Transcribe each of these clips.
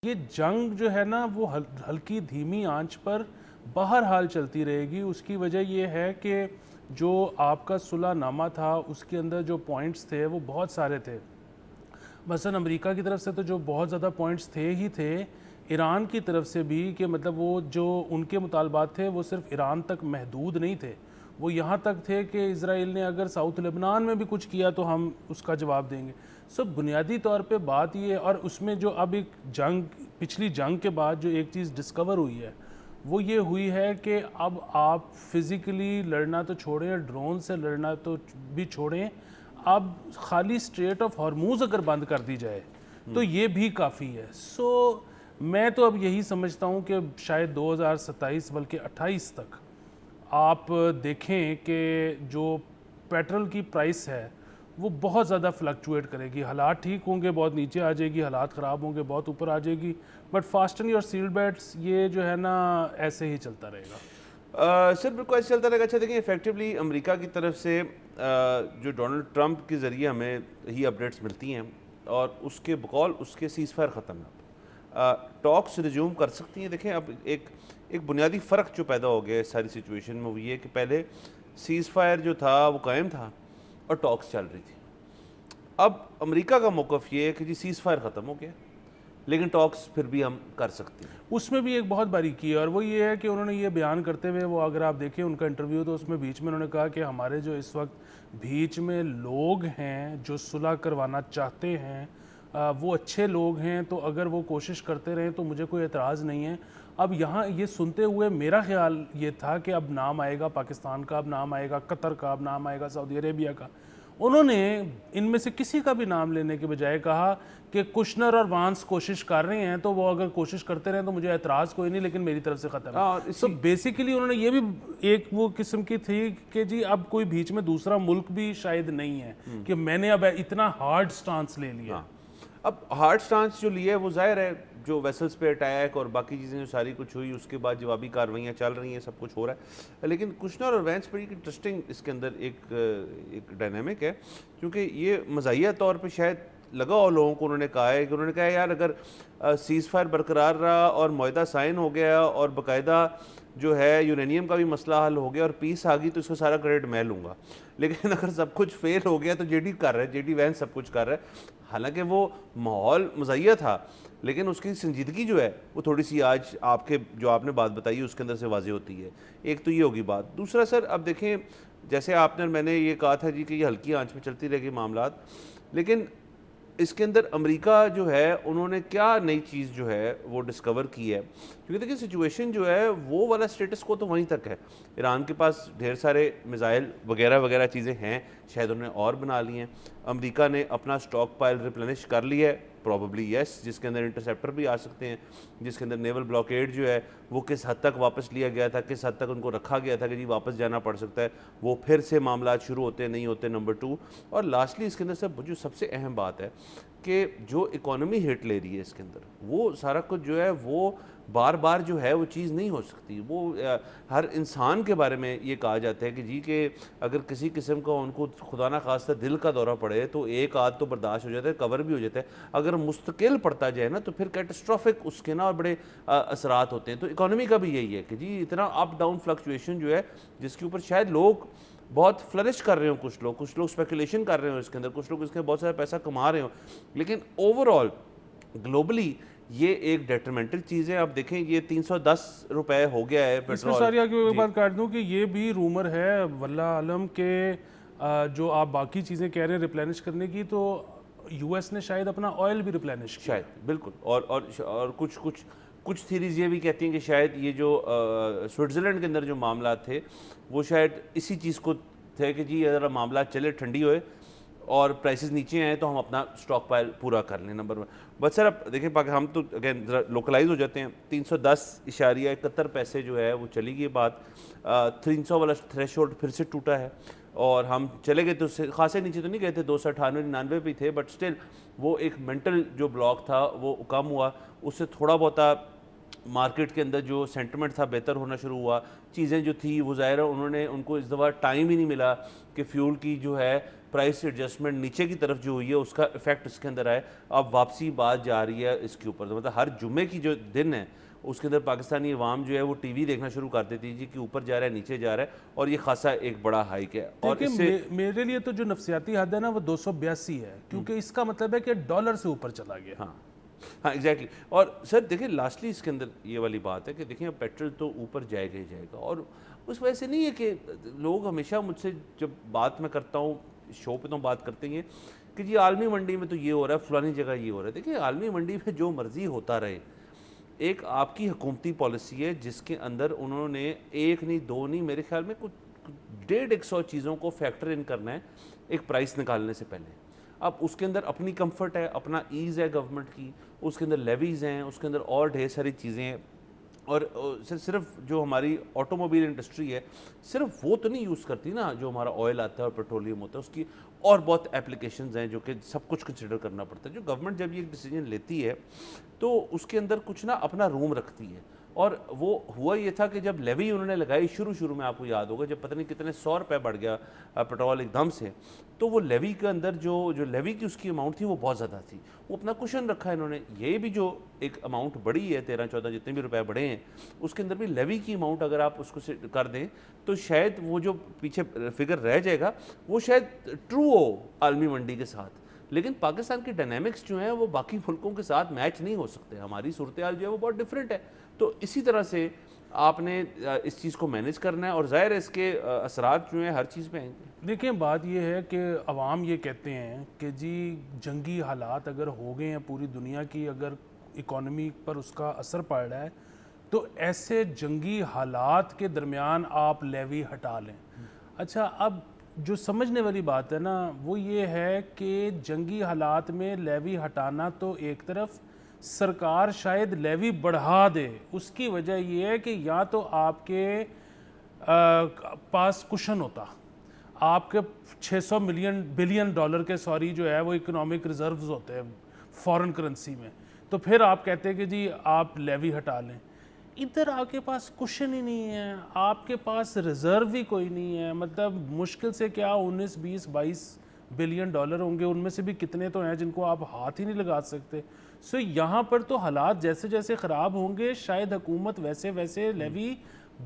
یہ جنگ جو ہے نا وہ ہلکی دھیمی آنچ پر بہرحال چلتی رہے گی. اس کی وجہ یہ ہے کہ جو آپ کا صلح نامہ تھا اس کے اندر جو پوائنٹس تھے وہ بہت سارے تھے. مثلا امریکہ کی طرف سے تو جو بہت زیادہ پوائنٹس تھے ہی تھے, ایران کی طرف سے بھی کہ مطلب وہ جو ان کے مطالبات تھے وہ صرف ایران تک محدود نہیں تھے, وہ یہاں تک تھے کہ اسرائیل نے اگر ساؤتھ لبنان میں بھی کچھ کیا تو ہم اس کا جواب دیں گے. بنیادی طور پہ بات یہ, اور اس میں جو اب ایک جنگ, پچھلی جنگ کے بعد جو ایک چیز ڈسکور ہوئی ہے وہ یہ ہوئی ہے کہ اب آپ فزیکلی لڑنا تو چھوڑیں, ڈرون سے لڑنا تو بھی چھوڑیں, اب خالی اسٹریٹ آف ہارموز اگر بند کر دی جائے تو یہ بھی کافی ہے. میں تو اب یہی سمجھتا ہوں کہ شاید 2027 بلکہ 28 تک آپ دیکھیں کہ جو پیٹرول کی پرائس ہے وہ بہت زیادہ فلکچویٹ کرے گی. حالات ٹھیک ہوں گے بہت نیچے آ جائے گی, حالات خراب ہوں گے بہت اوپر آ جائے گی, بٹ فاسٹن یور سیل بیٹس یہ جو ہے نا ایسے ہی چلتا رہے گا. سر بالکل ایسے چلتا رہے گا. اچھا دیکھیں ایفیکٹولی امریکہ کی طرف سے جو ڈونلڈ ٹرمپ کے ذریعے ہمیں ہی اپڈیٹس ملتی ہیں اور اس کے بقول اس کے سیز فائر ختم ہے, ٹاکس ریزیوم کر سکتی ہیں. دیکھیں اب ایک بنیادی فرق جو پیدا ہو گیا ہے ساری سچویشن میں وہ یہ کہ پہلے سیز فائر جو تھا وہ قائم تھا اور ٹاکس چل رہی تھی. اب امریکہ کا موقف یہ ہے کہ جی سیز فائر ختم ہو گیا لیکن ٹاکس پھر بھی ہم کر سکتے ہیں. اس میں بھی ایک بہت باریکی ہے اور وہ یہ ہے کہ انہوں نے یہ بیان کرتے ہوئے, وہ اگر آپ دیکھیں ان کا انٹرویو تو اس میں بیچ میں انہوں نے کہا کہ ہمارے جو اس وقت بیچ میں لوگ ہیں جو صلح کروانا چاہتے ہیں وہ اچھے لوگ ہیں, تو اگر وہ کوشش کرتے رہیں تو مجھے کوئی اعتراض نہیں ہے. اب یہاں یہ سنتے ہوئے میرا خیال یہ تھا کہ اب نام آئے گا پاکستان کا, اب نام آئے گا قطر کا, اب نام آئے گا سعودی عربیہ کا. انہوں نے ان میں سے کسی کا بھی نام لینے کے بجائے کہا کہ کشنر اور وانس کوشش کر رہے ہیں تو وہ اگر کوشش کرتے رہیں تو مجھے اعتراض کوئی نہیں, لیکن میری طرف سے ختم ہے. تو بیسیکلی انہوں نے یہ بھی ایک وہ قسم کی تھی کہ جی اب کوئی بیچ میں دوسرا ملک بھی شاید نہیں ہے کہ میں نے اب اتنا ہارڈ سٹانس لے لیا. اب ہارڈ سٹانس جو لیا ہے وہ ظاہر ہے جو ویسلز پہ اٹیک اور باقی چیزیں جو ساری کچھ ہوئی اس کے بعد جوابی کارروائیاں چل رہی ہیں, سب کچھ ہو رہا ہے. لیکن کشنر اور وینس بڑی انٹرسٹنگ اس کے اندر ایک ڈائنامک ہے, کیونکہ یہ مزاحیہ طور پہ شاید لگا اور لوگوں کو انہوں نے کہا ہے کہ انہوں نے کہا یار اگر سیز فائر برقرار رہا اور معاہدہ سائن ہو گیا اور باقاعدہ جو ہے یورینیم کا بھی مسئلہ حل ہو گیا اور پیس آ گئی تو اس کا سارا کریڈٹ میں لوں گا, لیکن اگر سب کچھ فیل ہو گیا تو جے ڈی کر رہا ہے, جے ڈی وینس سب کچھ کر رہا ہے. حالانکہ وہ ماحول مزاحیہ تھا لیکن اس کی سنجیدگی جو ہے وہ تھوڑی سی آج آپ کے جو آپ نے بات بتائی ہے اس کے اندر سے واضح ہوتی ہے. ایک تو یہ ہوگی بات. دوسرا سر اب دیکھیں جیسے آپ نے میں نے یہ کہا تھا جی کہ یہ ہلکی آنچ میں چلتی رہے گی معاملات, لیکن اس کے اندر امریکہ جو ہے انہوں نے کیا نئی چیز جو ہے وہ ڈسکور کی ہے, کیونکہ دیکھیں سچویشن جو ہے وہ والا سٹیٹس کو تو وہیں تک ہے. ایران کے پاس ڈھیر سارے میزائل وغیرہ وغیرہ چیزیں ہیں, شاید انہوں نے اور بنا لی ہیں. امریکہ نے اپنا سٹاک پائل ریپلینش کر لی ہے پروبیبلی یس, جس کے اندر انٹرسیپٹر بھی آ سکتے ہیں, جس کے اندر نیول بلاکیڈ جو ہے وہ کس حد تک واپس لیا گیا تھا, کس حد تک ان کو رکھا گیا تھا کہ جی واپس جانا پڑ سکتا ہے, وہ پھر سے معاملات شروع ہوتے نہیں ہوتے. نمبر 2 اور لاسٹلی اس کے اندر جو سب سے اہم بات ہے کہ جو اکانومی ہٹ لے رہی ہے اس کے اندر وہ سارا کچھ جو ہے وہ بار بار جو ہے وہ چیز نہیں ہو سکتی. وہ ہر انسان کے بارے میں یہ کہا جاتا ہے کہ جی کہ اگر کسی قسم کا ان کو خدا نہ خواستہ دل کا دورہ پڑے تو ایک آدھ تو برداشت ہو جاتا ہے, کور بھی ہو جاتا ہے. اگر مستقل پڑتا جائے نا تو پھر کیٹاسٹرافک اس کے نا بڑے اثرات ہوتے ہیں. تو اکانومی کا بھی یہی ہے کہ جی اتنا اپ ڈاؤن فلکچویشن جو ہے جس کے اوپر شاید لوگ بہت فلرش کر رہے ہوں, کچھ لوگ, اسپیکولیشن کر رہے ہوں اس کے اندر, کچھ لوگ اس کے بہت سارا پیسہ کما رہے ہوں, لیکن اوورآل گلوبلی یہ ایک ڈیٹرمنٹل چیز ہے. اب دیکھیں یہ 310 روپے ہو گیا ہے پیٹرول. اس میں ساری آگے ایک بات کاٹ دوں کہ یہ بھی رومر ہے واللہ عالم کے جو آپ باقی چیزیں کہہ رہے ہیں ریپلینش کرنے کی, تو یو ایس نے شاید اپنا آئل بھی ریپلینش کیا شاید بالکل. اور کچھ تھیریز یہ بھی کہتی ہیں کہ شاید یہ جو سوئٹزرلینڈ کے اندر جو معاملات تھے وہ شاید اسی چیز کو تھے کہ جی اگر معاملات چلے ٹھنڈی ہوئے اور پرائسز نیچے آئیں تو ہم اپنا سٹاک پائل پورا کر لیں. نمبر 1 بس سر اب دیکھیں ہم تو اگین ذرا لوکلائز ہو جاتے ہیں. 310.71 پیسے جو ہے وہ چلی گئی بات. 300 والا تھریش ہولڈ پھر سے ٹوٹا ہے اور ہم چلے گئے تو خاصے نیچے تو نہیں گئے تھے, 298-99 بھی تھے, بٹ سٹل وہ ایک مینٹل جو بلاک تھا وہ کم ہوا. اس سے تھوڑا بہت مارکیٹ کے اندر جو سینٹیمنٹ تھا بہتر ہونا شروع ہوا, چیزیں جو تھی وہ ظاہر ہے انہوں نے ان کو اس دفعہ ٹائم ہی نہیں ملا کہ فیول کی جو ہے پرائس ایڈجسٹمنٹ نیچے کی طرف جو ہوئی ہے اس کا افیکٹ اس کے اندر آئے. اب واپسی بات جا رہی ہے اس کے اوپر, مطلب ہر جمعے کی جو دن ہے اس کے اندر پاکستانی عوام جو ہے وہ ٹی وی دیکھنا شروع کر دیتی جی کہ اوپر جا رہا ہے نیچے جا رہا ہے, اور یہ خاصا ایک بڑا ہائیک ہے. اور اس سے میرے لیے تو جو نفسیاتی حد ہے نا وہ 282 ہے, کیونکہ اس کا مطلب ہے کہ ڈالر سے اوپر چلا گیا. ہاں ایگزیکٹلی. اور سر دیکھیں لاسٹلی اس کے اندر یہ والی بات ہے کہ دیکھیں اب پیٹرول تو اوپر جائے گا ہی جائے گا, اور اس وجہ سے نہیں ہے کہ لوگ ہمیشہ مجھ سے جب بات میں کرتا ہوں شو پہ تو بات کرتے ہیں کہ جی عالمی منڈی میں تو یہ ہو رہا ہے, فلانی جگہ یہ ہو رہا ہے. دیکھیں عالمی منڈی میں جو مرضی ہوتا رہے, ایک آپ کی حکومتی پالیسی ہے جس کے اندر انہوں نے ایک نہیں دو نہیں میرے خیال میں کچھ 150 چیزوں کو فیکٹر ان کرنا ہے ایک پرائس نکالنے سے پہلے. اب اس کے اندر اپنی کمفرٹ ہے, اپنا ایز ہے گورنمنٹ کی, اس کے اندر لیویز ہیں, اس کے اندر اور ڈھیر ساری چیزیں ہیں. اور صرف جو ہماری آٹو موبائل انڈسٹری ہے صرف وہ تو نہیں یوز کرتی نا جو ہمارا آئل آتا ہے اور پیٹرولیم ہوتا ہے, اس کی اور بہت اپلیکیشنز ہیں جو کہ سب کچھ کنسیڈر کرنا پڑتا ہے. جو گورنمنٹ جب یہ ڈیسیجن لیتی ہے تو اس کے اندر کچھ نا اپنا روم رکھتی ہے. اور وہ ہوا یہ تھا کہ جب لیوی انہوں نے لگائی شروع میں, آپ کو یاد ہوگا جب پتہ نہیں کتنے 100 روپے بڑھ گیا پیٹرول ایک دم سے, تو وہ لیوی کے اندر جو لیوی کی اس کی اماؤنٹ تھی وہ بہت زیادہ تھی, وہ اپنا کشن رکھا ہے انہوں نے. یہ بھی جو ایک اماؤنٹ بڑی ہے 13-14 جتنے بھی روپے بڑھے ہیں اس کے اندر بھی لیوی کی اماؤنٹ اگر آپ اس کو کر دیں تو شاید وہ جو پیچھے فگر رہ جائے گا وہ شاید ٹرو ہو عالمی منڈی کے ساتھ, لیکن پاکستان کے ڈائنامکس جو ہیں وہ باقی ملکوں کے ساتھ میچ نہیں ہو سکتے. ہماری صورتحال جو ہے وہ بہت ڈیفرنٹ ہے. تو اسی طرح سے آپ نے اس چیز کو مینیج کرنا ہے, اور ظاہر ہے اس کے اثرات جو ہیں ہر چیز پہ آئیں گے. دیکھیں بات یہ ہے کہ عوام یہ کہتے ہیں کہ جی جنگی حالات اگر ہو گئے ہیں پوری دنیا کی, اگر اکانومی پر اس کا اثر پڑ رہا ہے تو ایسے جنگی حالات کے درمیان آپ لیوی ہٹا لیں. اچھا اب جو سمجھنے والی بات ہے نا وہ یہ ہے کہ جنگی حالات میں لیوی ہٹانا تو ایک طرف, سرکار شاید لیوی بڑھا دے. اس کی وجہ یہ ہے کہ یا تو آپ کے پاس کشن ہوتا, آپ کے 600 بلین ڈالر کے جو ہے وہ اکنامک ریزروز ہوتے ہیں فورن کرنسی میں, تو پھر آپ کہتے ہیں کہ جی آپ لیوی ہٹا لیں. ادھر آپ کے پاس کشن ہی نہیں ہے, آپ کے پاس ریزرو ہی کوئی نہیں ہے. مطلب مشکل سے کیا 19-20-22 بلین ڈالر ہوں گے, ان میں سے بھی کتنے تو ہیں جن کو آپ ہاتھ ہی نہیں لگا سکتے. سو یہاں پر تو حالات جیسے جیسے خراب ہوں گے شاید حکومت ویسے ویسے لیوی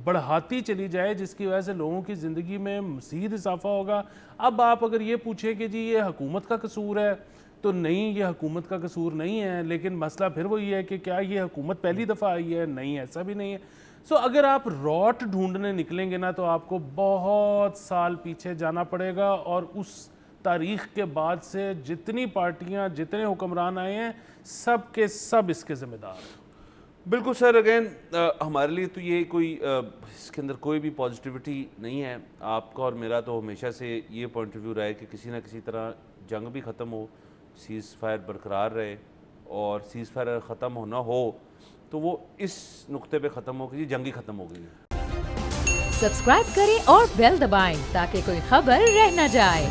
بڑھاتی چلی جائے, جس کی وجہ سے لوگوں کی زندگی میں مزید اضافہ ہوگا. اب آپ اگر یہ پوچھیں کہ جی یہ حکومت کا قصور ہے تو نہیں, یہ حکومت کا قصور نہیں ہے, لیکن مسئلہ پھر وہی ہے کہ کیا یہ حکومت پہلی دفعہ آئی ہے؟ نہیں, ایسا بھی نہیں ہے. سو اگر آپ راٹ ڈھونڈنے نکلیں گے نا تو آپ کو بہت سال پیچھے جانا پڑے گا, اور اس تاریخ کے بعد سے جتنی پارٹیاں جتنے حکمران آئے ہیں سب کے سب اس کے ذمہ دار ہیں. بالکل سر, اگین ہمارے لیے تو یہ کوئی اس کے اندر کوئی بھی پازیٹیوٹی نہیں ہے. آپ کا اور میرا تو ہمیشہ سے یہ پوائنٹ آف ویو رہا ہے کہ کسی نہ کسی طرح جنگ بھی ختم ہو, سیز فائر برقرار رہے, اور سیز فائر اگر ختم ہونا ہو تو وہ اس نقطے پہ ختم ہو کہ جی جنگ ہی ختم ہو گئی ہے. سبسکرائب کریں اور بیل دبائیں تاکہ کوئی خبر رہ نہ جائے.